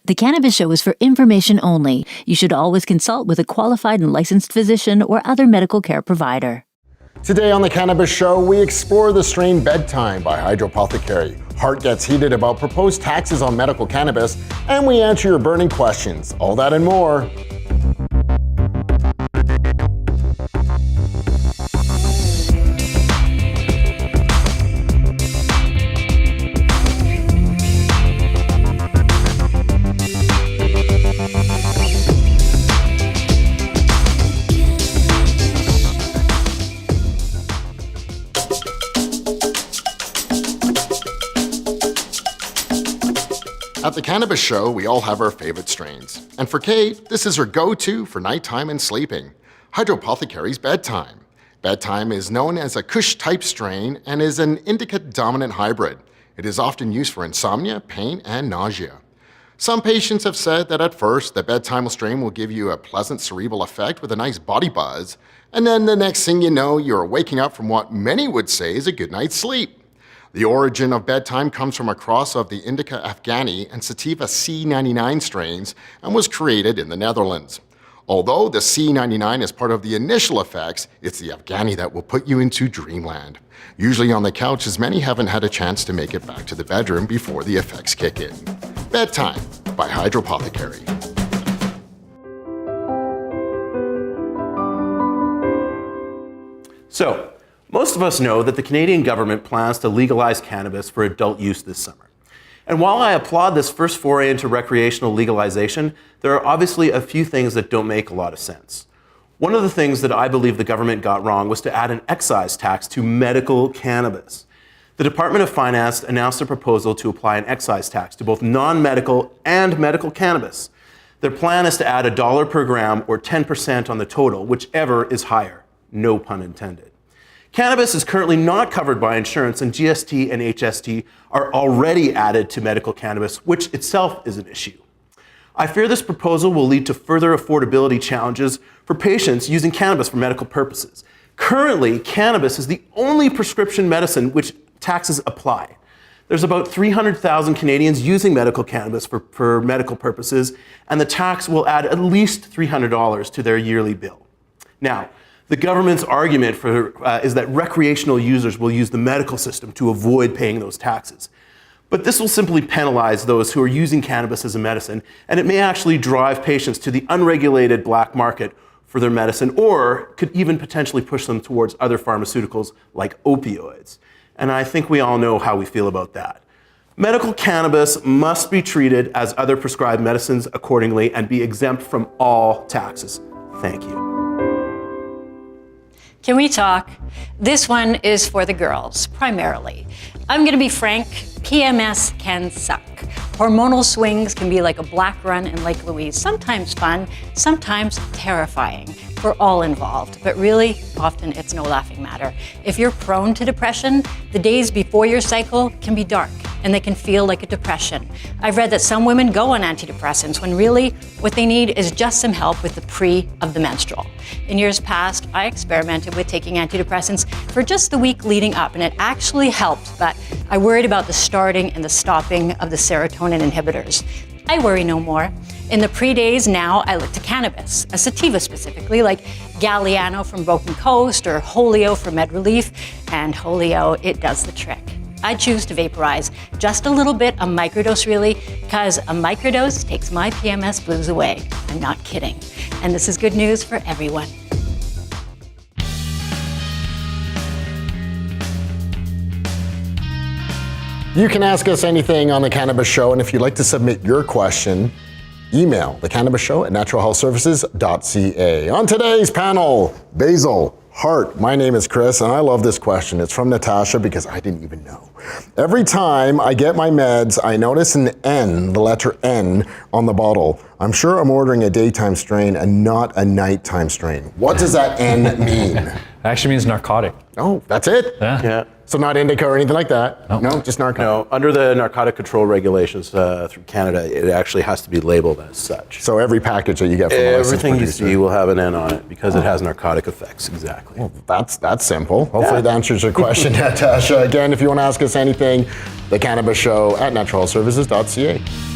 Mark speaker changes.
Speaker 1: The Cannabis Show is for information only. You should always consult with a qualified and licensed physician or other medical care provider.
Speaker 2: Today on The Cannabis Show, we explore the strain Bedtime by Hydropothecary. Hart gets heated about proposed taxes on medical cannabis, and we answer your burning questions. All that and more. At The Cannabis Show, we all have our favorite strains. And for Kait, this is her go-to for nighttime and sleeping, Hydropothecary's Bedtime. Bedtime is known as a Kush-type strain and is an indica-dominant hybrid. It is often used for insomnia, pain, and nausea. Some patients have said that at first, the Bedtime strain will give you a pleasant cerebral effect with a nice body buzz, and then the next thing you know, you're waking up from what many would say is a good night's sleep. The origin of Bedtime comes from a cross of the Indica Afghani and Sativa C99 strains and was created in the Netherlands. Although the C99 is part of the initial effects, it's the Afghani that will put you into dreamland. Usually on the couch, as many haven't had a chance to make it back to the bedroom before the effects kick in. Bedtime by Hydropothecary.
Speaker 3: So, most of us know that the Canadian government plans to legalize cannabis for adult use this summer. And while I applaud this first foray into recreational legalization, there are obviously a few things that don't make a lot of sense. One of the things that I believe the government got wrong was to add an excise tax to medical cannabis. The Department of Finance announced a proposal to apply an excise tax to both non-medical and medical cannabis. Their plan is to add $1 per gram or 10% on the total, whichever is higher. No pun intended. Cannabis is currently not covered by insurance, and GST and HST are already added to medical cannabis, which itself is an issue. I fear this proposal will lead to further affordability challenges for patients using cannabis for medical purposes. Currently, cannabis is the only prescription medicine which taxes apply. There's about 300,000 Canadians using medical cannabis for medical purposes, and the tax will add at least $300 to their yearly bill. Now, the government's argument is that recreational users will use the medical system to avoid paying those taxes. But this will simply penalize those who are using cannabis as a medicine, and it may actually drive patients to the unregulated black market for their medicine, or could even potentially push them towards other pharmaceuticals like opioids. And I think we all know how we feel about that. Medical cannabis must be treated as other prescribed medicines accordingly and be exempt from all taxes. Thank you.
Speaker 4: Can we talk? This one is for the girls, primarily. I'm gonna be frank, PMS can suck. Hormonal swings can be like a black run in Lake Louise, sometimes fun, sometimes terrifying for all involved, but really, often it's no laughing matter. If you're prone to depression, the days before your cycle can be dark and they can feel like a depression. I've read that some women go on antidepressants when really what they need is just some help with the pre of the menstrual. In years past, I experimented with taking antidepressants for just the week leading up, and it actually helped, but I worried about the starting and the stopping of the serotonin inhibitors. I worry no more. In the pre-days now, I look to cannabis, a sativa specifically, like Galliano from Broken Coast or Holio from Med Relief, and Holio, it does the trick. I choose to vaporize just a little bit, a microdose really, because a microdose takes my PMS blues away. I'm not kidding. And this is good news for everyone.
Speaker 2: You can ask us anything on The Cannabis Show, and if you'd like to submit your question, email thecannabisshow@naturalhealthservices.ca. On today's panel, Basil, Hart. My name is Chris, and I love this question. It's from Natasha because I didn't even know. Every time I get my meds, I notice an N, the letter N, on the bottle. I'm sure I'm ordering a daytime strain and not a nighttime strain. What does that N mean?
Speaker 5: It actually means narcotic.
Speaker 2: Oh, that's it?
Speaker 3: Yeah.
Speaker 2: So not indica or anything like that? No, just narcotic.
Speaker 3: No, under the narcotic control regulations through Canada, it actually has to be labeled as such.
Speaker 2: So every package that you get from a licensed
Speaker 3: everything you
Speaker 2: producer.
Speaker 3: see will have an N on it because it has narcotic effects, exactly.
Speaker 2: Well, that's simple. Hopefully that answers your question, Natasha. Again, if you want to ask us anything, The Cannabis Show at naturalhealthservices.ca.